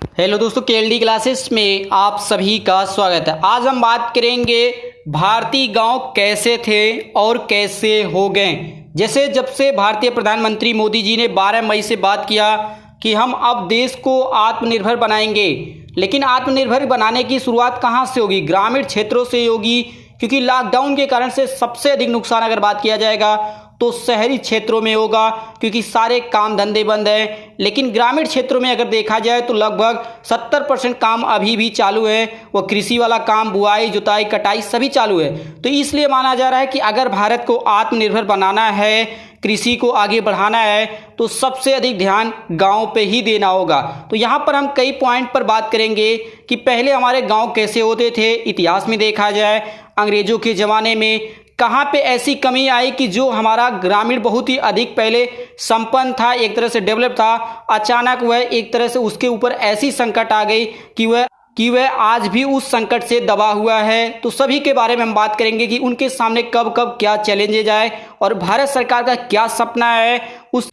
Hello दोस्तों, KLD classes में आप सभी का स्वागत है। आज हम बात करेंगे भारतीय गांव कैसे थे और कैसे हो गए। जैसे जब से भारतीय प्रधानमंत्री मोदी जी ने 12 मई से बात किया कि हम अब देश को आत्मनिर्भर बनाएंगे, लेकिन आत्मनिर्भर बनाने की शुरुआत कहां से होगी? ग्रामीण क्षेत्रों से होगी, क्योंकि लॉकडाउन के कारण से सबसे अधिक नुकसान अगर बात किया जाएगा तो शहरी क्षेत्रों में होगा, क्योंकि सारे काम धंधे बंद हैं। लेकिन ग्रामीण क्षेत्रों में अगर देखा जाए तो लगभग 70% काम अभी भी चालू है। वो कृषि वाला काम, बुआई, जुताई, कटाई सभी चालू है। तो इसलिए माना जा रहा है कि अगर भारत को आत्मनिर्भर बनाना है, कृषि को आगे बढ़ाना है, तो सबसे अधिक ध्यान गांव पे ही देना होगा। तो यहाँ पर हम कई पॉइंट पर बात करेंगे कि पहले हमारे गांव कैसे होते थे। इतिहास में देखा जाए, अंग्रेजों के ज़माने में कहाँ पे ऐसी कमी आई कि जो हमारा ग्रामीण बहुत ही अधिक पहले संपन्न था, एक तरह से डेवलप था, अचानक वह एक तरह से उसके ऊपर ऐसी संकट आ गई कि वह आज भी उस संकट से दबा हुआ है। तो सभी के बारे में हम बात करेंगे कि उनके सामने कब कब क्या चैलेंजेज आए और भारत सरकार का क्या सपना है। उस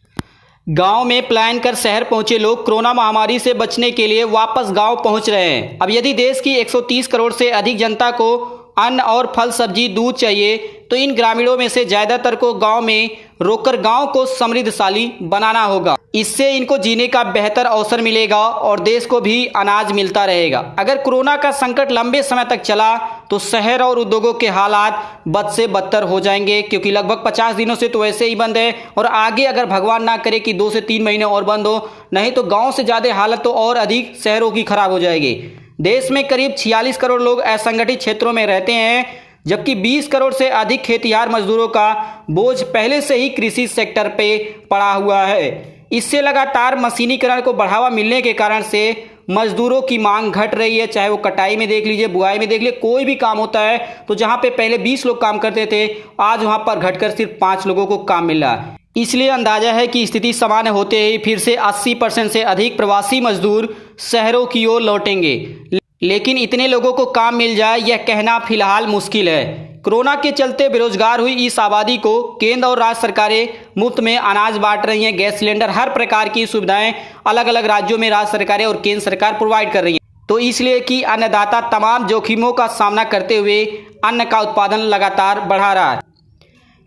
गांव में पलायन कर शहर पहुंचे लोग कोरोना महामारी से बचने के लिए वापस गांव पहुंच रहे हैं। अब यदि देश की 130 करोड़ से अधिक जनता को अन्न और फल, सब्जी, दूध चाहिए, तो इन ग्रामीणों में से ज्यादातर को गांव में रोककर गांव को समृद्धशाली बनाना होगा। इससे इनको जीने का बेहतर अवसर मिलेगा और देश को भी अनाज मिलता रहेगा। अगर कोरोना का संकट लंबे समय तक चला तो शहर और उद्योगों के हालात बद से बदतर हो जाएंगे, क्योंकि लगभग 50 दिनों से तो वैसे ही बंद है और आगे अगर भगवान ना करे कि 2 से 3 महीने और बंद हो, नहीं तो गाँव से ज़्यादा हालत तो और अधिक शहरों की खराब हो जाएगी। देश में करीब 46 करोड़ लोग असंगठित क्षेत्रों में रहते हैं, जबकि 20 करोड़ से अधिक खेतिहर मजदूरों का बोझ पहले से ही कृषि सेक्टर पे पड़ा हुआ है। इससे लगातार मशीनीकरण को बढ़ावा मिलने के कारण से मजदूरों की मांग घट रही है। चाहे वो कटाई में देख लीजिए, बुआई में देख लीजिए, कोई भी काम होता है तो जहाँ पे पहले 20 लोग काम करते थे, आज वहाँ पर घटकर सिर्फ 5 लोगों को काम मिल रहा है। इसलिए अंदाजा है कि स्थिति सामान्य होते ही फिर से 80% से अधिक प्रवासी मजदूर शहरों की ओर लौटेंगे। लेकिन इतने लोगों को काम मिल जाए, यह कहना फिलहाल मुश्किल है। कोरोना के चलते बेरोजगार हुई इस आबादी को केंद्र और राज्य सरकारें मुफ्त में अनाज बांट रही हैं। गैस सिलेंडर, हर प्रकार की सुविधाएं अलग अलग राज्यों में राज्य सरकारें और केंद्र सरकार प्रोवाइड कर रही हैं। तो इसलिए कि अन्नदाता तमाम जोखिमों का सामना करते हुए अन्न का उत्पादन लगातार बढ़ा रहा है।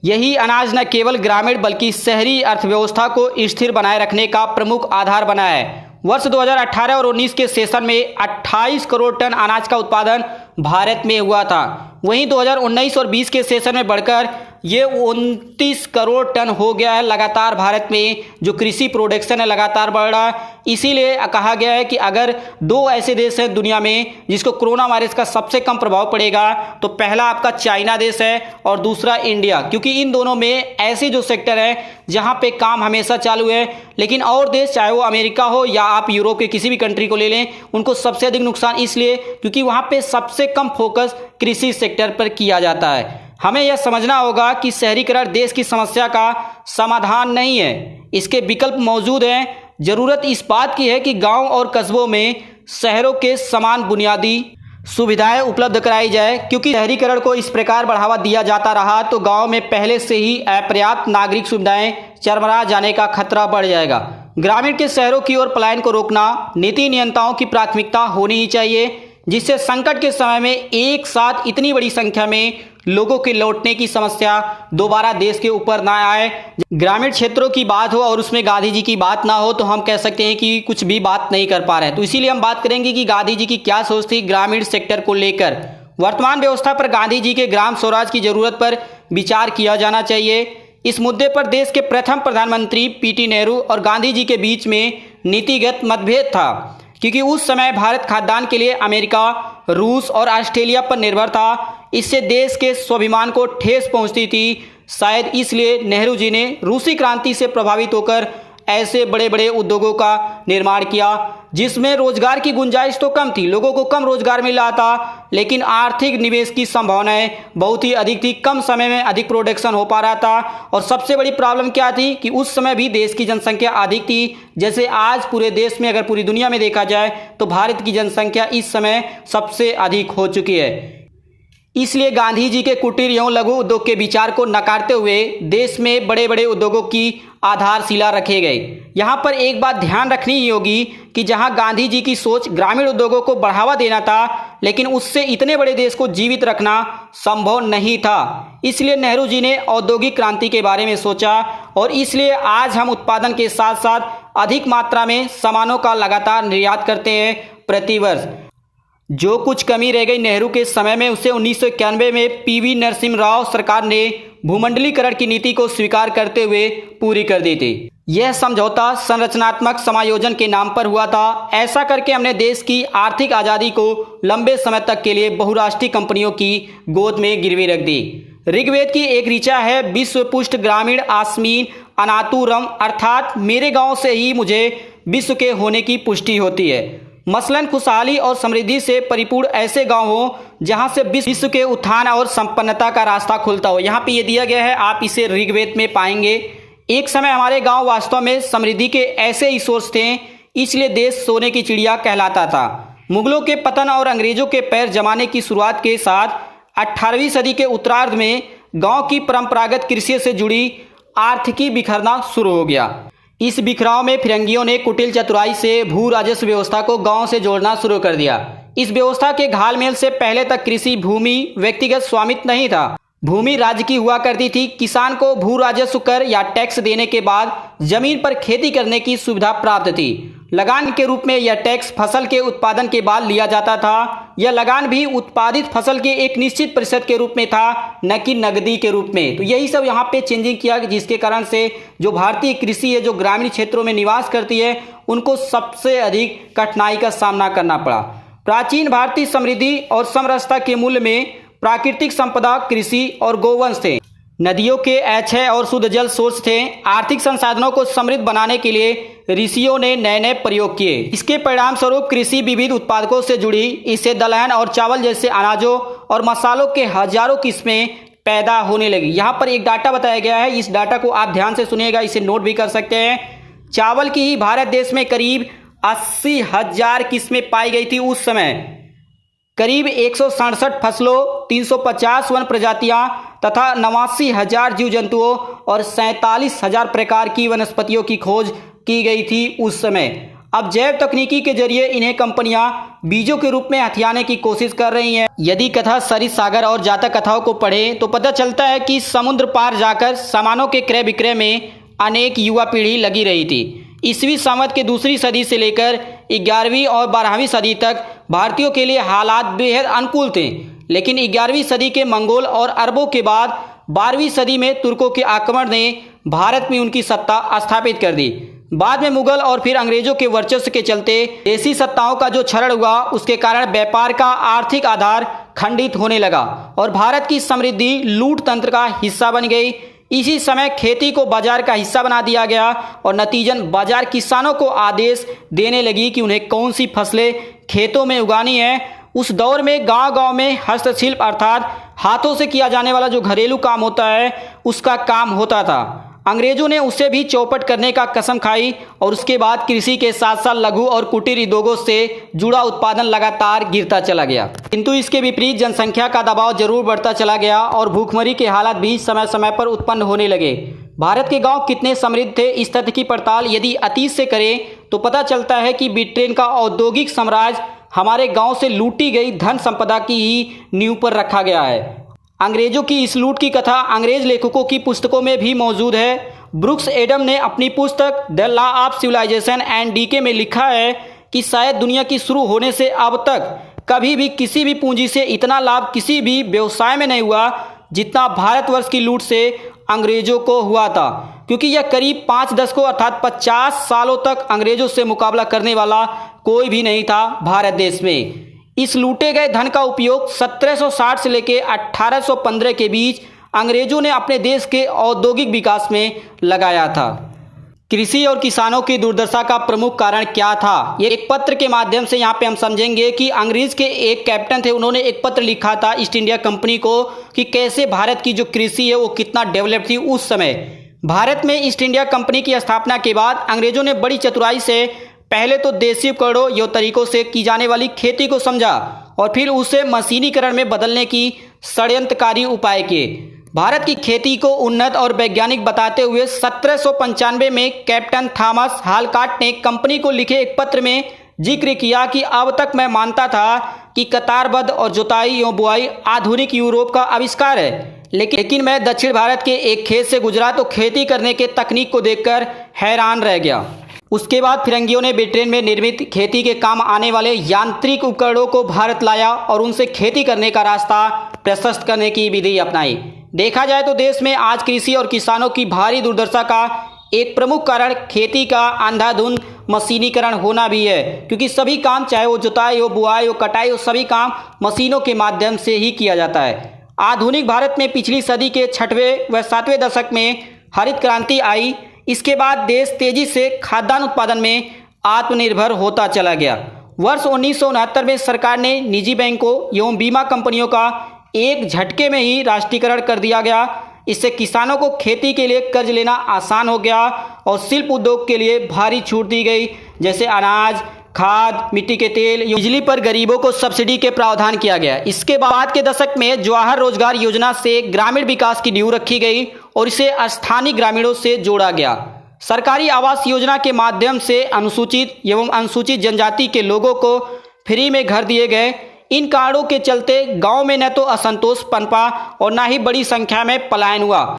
यही अनाज न केवल ग्रामीण बल्कि शहरी अर्थव्यवस्था को स्थिर बनाए रखने का प्रमुख आधार बना है। वर्ष 2018 और 19 के सेशन में 28 करोड़ टन अनाज का उत्पादन भारत में हुआ था। वहीं 2019 और 20 के सेशन में बढ़कर ये 29 करोड़ टन हो गया है। लगातार भारत में जो कृषि प्रोडक्शन है लगातार बढ़ रहा है। इसीलिए कहा गया है कि अगर 2 ऐसे देश हैं दुनिया में जिसको कोरोना वायरस का सबसे कम प्रभाव पड़ेगा, तो पहला आपका चाइना देश है और दूसरा इंडिया, क्योंकि इन दोनों में ऐसे जो सेक्टर हैं जहाँ पे काम हमेशा चालू है। लेकिन और देश, चाहे वो अमेरिका हो या आप यूरोप के किसी भी कंट्री को ले लें, उनको सबसे अधिक नुकसान इसलिए क्योंकि वहाँ पे सबसे कम फोकस कृषि सेक्टर पर किया जाता है। हमें यह समझना होगा कि शहरीकरण देश की समस्या का समाधान नहीं है, इसके विकल्प मौजूद हैं। जरूरत इस बात की है कि गांव और कस्बों में शहरों के समान बुनियादी सुविधाएं उपलब्ध कराई जाए, क्योंकि शहरीकरण को इस प्रकार बढ़ावा दिया जाता रहा तो गांव में पहले से ही अपर्याप्त नागरिक सुविधाएं चरमरा जाने का खतरा बढ़ जाएगा। ग्रामीण के शहरों की ओर पलायन को रोकना नीति नियंताओं की प्राथमिकता होनी ही चाहिए, जिससे संकट के समय में एक साथ इतनी बड़ी संख्या में लोगों के लौटने की समस्या दोबारा देश के ऊपर ना आए। ग्रामीण क्षेत्रों की बात हो और उसमें गांधी जी की बात ना हो तो हम कह सकते हैं कि कुछ भी बात नहीं कर पा रहे हैं। तो इसीलिए हम बात करेंगे कि गांधी जी की क्या सोच थी ग्रामीण सेक्टर को लेकर। वर्तमान व्यवस्था पर गांधी जी के ग्राम स्वराज की जरूरत पर विचार किया जाना चाहिए। इस मुद्दे पर देश के प्रथम प्रधानमंत्री पीटी नेहरू और गांधी जी के बीच में नीतिगत मतभेद था, क्योंकि उस समय भारत खाद्यान्न के लिए अमेरिका, रूस और ऑस्ट्रेलिया पर निर्भर था। इससे देश के स्वाभिमान को ठेस पहुंचती थी। शायद इसलिए नेहरू जी ने रूसी क्रांति से प्रभावित होकर ऐसे बड़े बड़े उद्योगों का निर्माण किया, जिसमें रोजगार की गुंजाइश तो कम थी, लोगों को कम रोजगार मिल रहा था, लेकिन आर्थिक निवेश की संभावनाएं बहुत ही अधिक थी। कम समय में अधिक प्रोडक्शन हो पा रहा था। और सबसे बड़ी प्रॉब्लम क्या थी कि उस समय भी देश की जनसंख्या अधिक थी। जैसे आज पूरे देश में, अगर पूरी दुनिया में देखा जाए तो भारत की जनसंख्या इस समय सबसे अधिक हो चुकी है। इसलिए गांधी जी के कुटीर एवं लघु उद्योग के विचार को नकारते हुए देश में बड़े बड़े उद्योगों की आधारशिला रखे गए। यहाँ पर एक बात ध्यान रखनी ही होगी कि जहाँ गांधी जी की सोच ग्रामीण उद्योगों को बढ़ावा देना था, लेकिन उससे इतने बड़े देश को जीवित रखना संभव नहीं था। इसलिए नेहरू जी ने औद्योगिक क्रांति के बारे में सोचा और इसलिए आज हम उत्पादन के साथ साथ अधिक मात्रा में सामानों का लगातार निर्यात करते हैं प्रतिवर्ष। जो कुछ कमी रह गई नेहरू के समय में, उसे 1991 में पीवी नरसिम्हा राव सरकार ने भूमंडलीकरण की नीति को स्वीकार करते हुए पूरी कर दी थी। यह समझौता संरचनात्मक समायोजन के नाम पर हुआ था। ऐसा करके हमने देश की आर्थिक आज़ादी को लंबे समय तक के लिए बहुराष्ट्रीय कंपनियों की गोद में गिरवी रख दी। ऋग्वेद की एक ऋचा है, विश्व पुष्ट ग्रामीण आस्मीन अनातुरम, अर्थात मेरे गांव से ही मुझे विश्व के होने की पुष्टि होती है। मसलन खुशहाली और समृद्धि से परिपूर्ण ऐसे गांव हो जहां से विश्व के उत्थान और संपन्नता का रास्ता खुलता हो। यहाँ पे ये दिया गया है, आप इसे ऋग्वेद में पाएंगे। एक समय हमारे गांव वास्तव में समृद्धि के ऐसे ही सोर्स थे, इसलिए देश सोने की चिड़िया कहलाता था। मुगलों के पतन और अंग्रेजों के पैर जमाने की शुरुआत के साथ 18वीं सदी के उत्तरार्ध में गांव की परंपरागत कृषि से जुड़ी आर्थिकी बिखरना शुरू हो गया। इस बिखराव में फिरंगियों ने कुटिल चतुराई से भू राजस्व व्यवस्था को गांव से जोड़ना शुरू कर दिया। इस व्यवस्था के घालमेल से पहले तक कृषि भूमि व्यक्तिगत स्वामित्व नहीं था, भूमि राज्य की हुआ करती थी। किसान को भू राजस्व कर या टैक्स देने के बाद जमीन पर खेती करने की सुविधा प्राप्त थी। लगान के रूप में यह टैक्स फसल के उत्पादन के बाद लिया जाता था। यह लगान भी उत्पादित फसल के एक निश्चित प्रतिशत के रूप में था, न कि नकदी के रूप में। तो यही सब यहाँ पे चेंजिंग किया, जिसके कारण से जो भारतीय कृषि है, जो ग्रामीण क्षेत्रों में निवास करती है, उनको सबसे अधिक कठिनाई का सामना करना पड़ा। प्राचीन भारतीय समृद्धि और समरसता के मूल्य में प्राकृतिक संपदा, कृषि और गोवंश थे। नदियों के अक्षय और शुद्ध जल सोर्स थे। आर्थिक संसाधनों को समृद्ध बनाने के लिए ऋषियों ने नए नए प्रयोग किए। इसके परिणाम स्वरूप कृषि विविध उत्पादकों से जुड़ी। इससे दलहन और चावल जैसे अनाजों और मसालों के हजारों किस्में पैदा होने लगी। यहाँ पर एक डाटा बताया गया है, इस डाटा को आप ध्यान से सुनिएगा, इसे नोट भी कर सकते हैं। चावल की ही भारत देश में करीब 80,000 किस्में पाई गई थी उस समय। करीब 167 फसलों, 350 वन प्रजातियां तथा 89,000 जीव जंतुओं और 47,000 प्रकार की वनस्पतियों की खोज की गई थी उस समय। अब जैव तकनीकी के जरिए इन्हें कंपनियां बीजों के रूप में हथियाने की कोशिश कर रही हैं। यदि कथा सरित सागर और जातक कथाओं को पढ़ें तो पता चलता है कि समुद्र पार जाकर सामानों के क्रय विक्रय में अनेक युवा पीढ़ी लगी रही थी। ईस्वी संवत के दूसरी सदी से लेकर 11वीं और 12वीं सदी तक भारतीयों के लिए हालात बेहद अनुकूल थे, लेकिन 11वीं सदी के मंगोल और अरबों के बाद 12वीं सदी में तुर्कों के आक्रमण ने भारत में उनकी सत्ता स्थापित कर दी। बाद में मुगल और फिर अंग्रेजों के वर्चस्व के चलते देसी सत्ताओं का जो क्षरण हुआ, उसके कारण व्यापार का आर्थिक आधार खंडित होने लगा और भारत की समृद्धि लूट तंत्र का हिस्सा बन गई। इसी समय खेती को बाजार का हिस्सा बना दिया गया और नतीजन बाजार किसानों को आदेश देने लगी कि उन्हें कौन सी फसलें खेतों में उगानी है। उस दौर में गांव-गांव में हस्तशिल्प अर्थात हाथों से किया जाने वाला जो घरेलू काम होता है, उसका काम होता था। अंग्रेजों ने उसे भी चौपट करने का कसम खाई और उसके बाद कृषि के साथ साथ लघु और कुटीर उद्योगों से जुड़ा उत्पादन लगातार गिरता चला गया। किंतु इसके विपरीत जनसंख्या का दबाव जरूर बढ़ता चला गया और भूखमरी के हालात भी समय समय पर उत्पन्न होने लगे। भारत के गांव कितने समृद्ध थे, इस तथ्य की पड़ताल यदि अतीत से करें तो पता चलता है कि ब्रिटेन का औद्योगिक साम्राज्य हमारे गांव से लूटी गई धन संपदा की ही नींव पर रखा गया है। अंग्रेजों की इस लूट की कथा अंग्रेज लेखकों की पुस्तकों में भी मौजूद है। ब्रुक्स एडम ने अपनी पुस्तक the law of civilisation and decay में लिखा है कि शायद दुनिया की शुरू होने से अब तक कभी भी किसी भी पूंजी से इतना लाभ किसी भी व्यवसाय में नहीं हुआ जितना भारतवर्ष की लूट से अंग्रेजों को हुआ था, क्योंकि यह करीब 5 दशकों अर्थात 50 सालों तक अंग्रेजों से मुकाबला करने वाला कोई भी नहीं था भारत देश में। इस लूटे गए धन का उपयोग 1760 से लेकर 1815 के बीच अंग्रेजों ने अपने देश के औद्योगिक विकास में लगाया था। कृषि और किसानों की दुर्दशा का प्रमुख कारण क्या था, ये एक पत्र के माध्यम से यहाँ पे हम समझेंगे कि अंग्रेज के एक कैप्टन थे, उन्होंने एक पत्र लिखा था ईस्ट इंडिया कंपनी को कि कैसे भारत की जो कृषि है वो कितना डेवलप थी उस समय। भारत में ईस्ट इंडिया कंपनी की स्थापना के बाद अंग्रेजों ने बड़ी चतुराई से पहले तो देसी उपकरणों या तरीकों से की जाने वाली खेती को समझा और फिर उसे मशीनीकरण में बदलने की षड्यंत्रकारी उपाय किए। भारत की खेती को उन्नत और वैज्ञानिक बताते हुए 1795 में कैप्टन थॉमस हालकॉट ने कंपनी को लिखे एक पत्र में जिक्र किया कि अब तक मैं मानता था कि कतारबद्ध और जुताई एवं बुआई आधुनिक यूरोप का आविष्कार है, लेकिन मैं दक्षिण भारत के एक खेत से गुजरा तो खेती करने के तकनीक को देखकर हैरान रह गया। उसके बाद फिरंगियों ने ब्रिटेन में निर्मित खेती के काम आने वाले यांत्रिक उपकरणों को भारत लाया और उनसे खेती करने का रास्ता प्रशस्त करने की विधि अपनाई। देखा जाए तो देश में आज कृषि और किसानों की भारी दुर्दशा का एक प्रमुख कारण खेती का अंधाधुंध मशीनीकरण होना भी है, क्योंकि सभी काम, चाहे वो जुताई हो, बुआई हो, कटाई हो, सभी काम मशीनों के माध्यम से ही किया जाता है। आधुनिक भारत में पिछली सदी के 6वें व 7वें दशक में हरित क्रांति आई। इसके बाद देश तेजी से खाद्यान्न उत्पादन में आत्मनिर्भर होता चला गया। वर्ष 1969 में सरकार ने निजी बैंकों एवं बीमा कंपनियों का एक झटके में ही राष्ट्रीयकरण कर दिया गया। इससे किसानों को खेती के लिए कर्ज लेना आसान हो गया और शिल्प उद्योग के लिए भारी छूट दी गई, जैसे अनाज, खाद, मिट्टी के तेल, बिजली पर गरीबों को सब्सिडी के प्रावधान किया गया। इसके बाद के दशक में जवाहर रोजगार योजना से ग्रामीण विकास की नींव रखी गई और इसे स्थानीय ग्रामीणों से जोड़ा गया। सरकारी आवास योजना के माध्यम से अनुसूचित एवं अनुसूचित जनजाति के लोगों को फ्री में घर दिए गए। इन कारणों के चलते गांव में न तो असंतोष पनपा और न ही बड़ी संख्या में पलायन हुआ।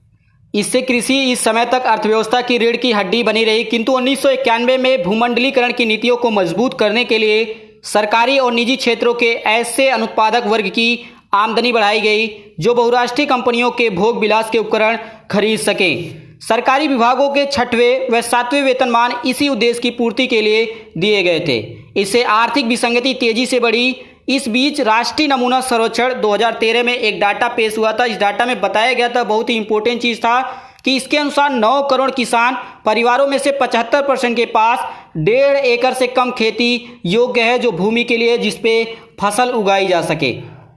इससे कृषि इस समय तक अर्थव्यवस्था की रीढ़ की हड्डी बनी रही, किंतु 1991 में भूमंडलीकरण की नीतियों को मजबूत करने के लिए सरकारी और निजी क्षेत्रों के ऐसे अनुत्पादक वर्ग की आमदनी बढ़ाई गई जो बहुराष्ट्रीय कंपनियों के भोग विलास के उपकरण खरीद सकें। सरकारी विभागों के 6वें व 7वें वेतनमान इसी उद्देश्य की पूर्ति के लिए दिए गए थे। इससे आर्थिक विसंगति तेजी से बढ़ी। इस बीच राष्ट्रीय नमूना सर्वेक्षण 2013 में एक डाटा पेश हुआ था। इस डाटा में बताया गया था, बहुत ही इंपॉर्टेंट चीज़ था, कि इसके अनुसार 9 करोड़ किसान परिवारों में से 75% के पास 1.5 एकड़ से कम खेती योग्य है, जो भूमि के लिए जिसपे फसल उगाई जा सके।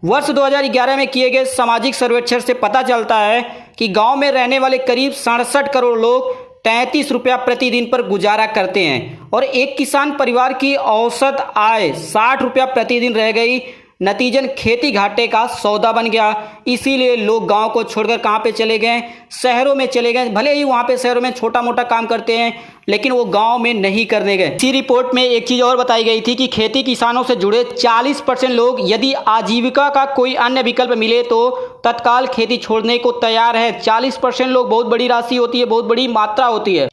वर्ष 2011 में किए गए सामाजिक सर्वेक्षण से पता चलता है कि गांव में रहने वाले करीब 67 करोड़ लोग 33 रुपया प्रतिदिन पर गुजारा करते हैं और एक किसान परिवार की औसत आय 60 रुपया प्रतिदिन रह गई। नतीजन खेती घाटे का सौदा बन गया। इसीलिए लोग गांव को छोड़कर कहां पे चले गए? शहरों में चले गए। भले ही वहां पे शहरों में छोटा मोटा काम करते हैं, लेकिन वो गांव में नहीं करने गए। इसी रिपोर्ट में एक चीज़ और बताई गई थी कि खेती किसानों से जुड़े 40% लोग यदि आजीविका का कोई अन्य विकल्प मिले तो तत्काल खेती छोड़ने को तैयार है। 40% लोग बहुत बड़ी राशि होती है, बहुत बड़ी मात्रा होती है।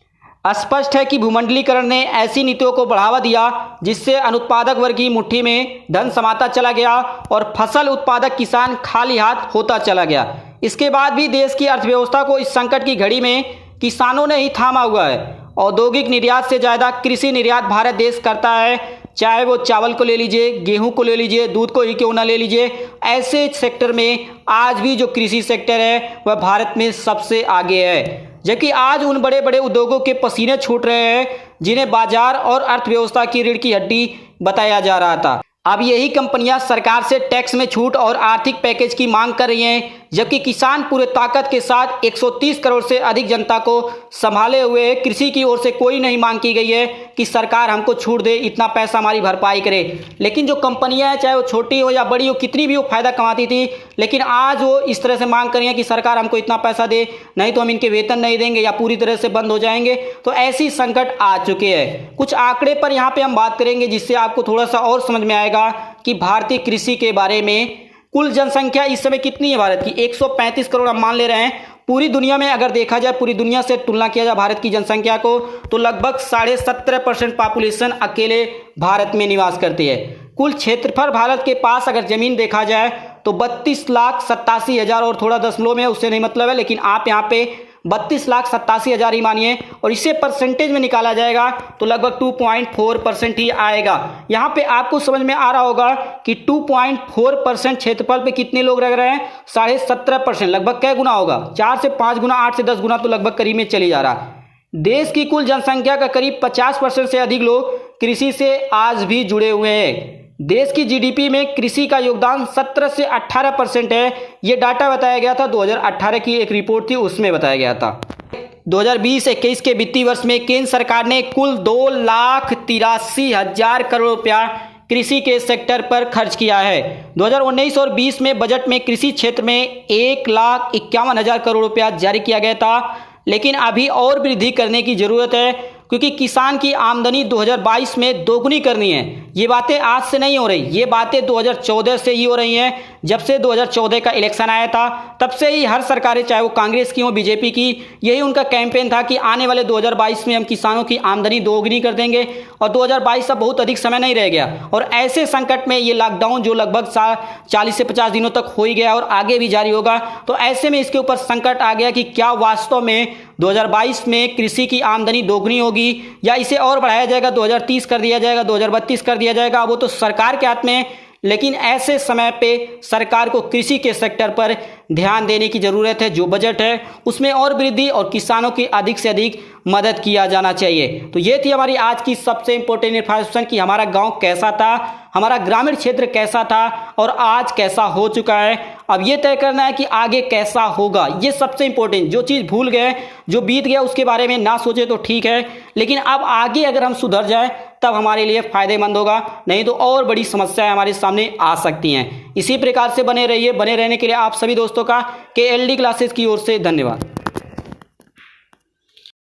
स्पष्ट है कि भूमंडलीकरण ने ऐसी नीतियों को बढ़ावा दिया जिससे अनुत्पादक वर्ग की मुट्ठी में धन समाता चला गया और फसल उत्पादक किसान खाली हाथ होता चला गया। इसके बाद भी देश की अर्थव्यवस्था को इस संकट की घड़ी में किसानों ने ही थामा हुआ है। औद्योगिक निर्यात से ज़्यादा कृषि निर्यात भारत देश करता है, चाहे वो चावल को ले लीजिए, गेहूं को ले लीजिए, दूध को ही क्यों ना ले लीजिए। ऐसे सेक्टर में आज भी जो कृषि सेक्टर है वह भारत में सबसे आगे है, जबकि आज उन बड़े बड़े उद्योगों के पसीने छूट रहे हैं जिन्हें बाजार और अर्थव्यवस्था की रीढ़ की हड्डी बताया जा रहा था। अब यही कंपनियां सरकार से टैक्स में छूट और आर्थिक पैकेज की मांग कर रही हैं, जबकि किसान पूरे ताकत के साथ 130 करोड़ से अधिक जनता को संभाले हुए कृषि की ओर से कोई नहीं मांग की गई है कि सरकार हमको छूट दे, इतना पैसा हमारी भरपाई करे। लेकिन जो कंपनियां हैं, चाहे वो छोटी हो या बड़ी हो, कितनी भी वो फायदा कमाती थी, लेकिन आज वो इस तरह से मांग कर रही हैं कि सरकार हमको इतना पैसा दे, नहीं तो हम इनके वेतन नहीं देंगे या पूरी तरह से बंद हो जाएंगे। तो ऐसी संकट आ चुके हैं। कुछ आंकड़े पर यहाँ पे हम बात करेंगे जिससे आपको थोड़ा सा और समझ में आएगा कि भारतीय कृषि के बारे में। कुल जनसंख्या इस समय कितनी है भारत की? 135 करोड़ हम मान ले रहे हैं। पूरी दुनिया में अगर देखा जाए, पूरी दुनिया से तुलना किया जाए भारत की जनसंख्या को, तो लगभग 17.5% पॉपुलेशन अकेले भारत में निवास करती है। कुल क्षेत्रफल भारत के पास अगर जमीन देखा जाए तो 32,87,000 और थोड़ा दशमलव में, उससे नहीं मतलब है, लेकिन आप यहाँ पे 32,87,000 ही मानिए और इसे परसेंटेज में निकाला जाएगा तो लगभग 2.4% ही आएगा। यहाँ पे आपको समझ में आ रहा होगा कि 2.4% क्षेत्रफल पे कितने लोग रह रहे हैं? 17.5%। लगभग क्या गुना होगा? 4 से 5 गुना, 8 से 10 गुना तो लगभग करीब में चली जा रहा। देश की कुल जनसंख्या का करीब 50% से अधिक लोग कृषि से आज भी जुड़े हुए हैं। देश की जीडीपी में कृषि का योगदान 17 से 18% है। ये डाटा बताया गया था 2018 की एक रिपोर्ट थी, उसमें बताया गया था। 2020-21 के वित्तीय वर्ष में केंद्र सरकार ने कुल 2,83,000 करोड़ रुपया कृषि के सेक्टर पर खर्च किया है। 2019 और 20 में बजट में कृषि क्षेत्र में 1,51,000 करोड़ रुपया जारी किया गया था, लेकिन अभी और वृद्धि करने की जरूरत है, क्योंकि किसान की आमदनी 2022 में दोगुनी करनी है। ये बातें आज से नहीं हो रही, ये बातें 2014 से ही हो रही हैं। जब से 2014 का इलेक्शन आया था तब से ही हर सरकारें, चाहे वो कांग्रेस की हो, बीजेपी की, यही उनका कैंपेन था कि आने वाले 2022 में हम किसानों की आमदनी दोगुनी कर देंगे। और 2022 अब बहुत अधिक समय नहीं रह गया, और ऐसे संकट में ये लॉकडाउन जो लगभग 40 से 50 दिनों तक हो ही गया और आगे भी जारी होगा, तो ऐसे में इसके ऊपर संकट आ गया कि क्या वास्तव में 2022 में कृषि की आमदनी दोगुनी होगी या इसे और बढ़ाया जाएगा, 2030 कर दिया जाएगा, 2032 कर दिया जाएगा, वो तो सरकार के हाथ में है। लेकिन ऐसे समय पे सरकार को कृषि के सेक्टर पर ध्यान देने की ज़रूरत है। जो बजट है उसमें और वृद्धि और किसानों की अधिक से अधिक मदद किया जाना चाहिए। तो ये थी हमारी आज की सबसे इम्पोर्टेंट इन्फॉर्मेशन कि हमारा गांव कैसा था, हमारा ग्रामीण क्षेत्र कैसा था और आज कैसा हो चुका है। अब ये तय करना है कि आगे कैसा होगा, ये सबसे इम्पोर्टेंट। जो चीज़ भूल गए, जो बीत गया, उसके बारे में ना सोचे तो ठीक है, लेकिन अब आगे अगर हम सुधर जाए तब हमारे लिए फ़ायदेमंद होगा, नहीं तो और बड़ी समस्याएं हमारे सामने आ सकती हैं। इसी प्रकार से बने रहिए। बने रहने के लिए आप सभी दोस्तों का KLD क्लासेस की ओर से धन्यवाद।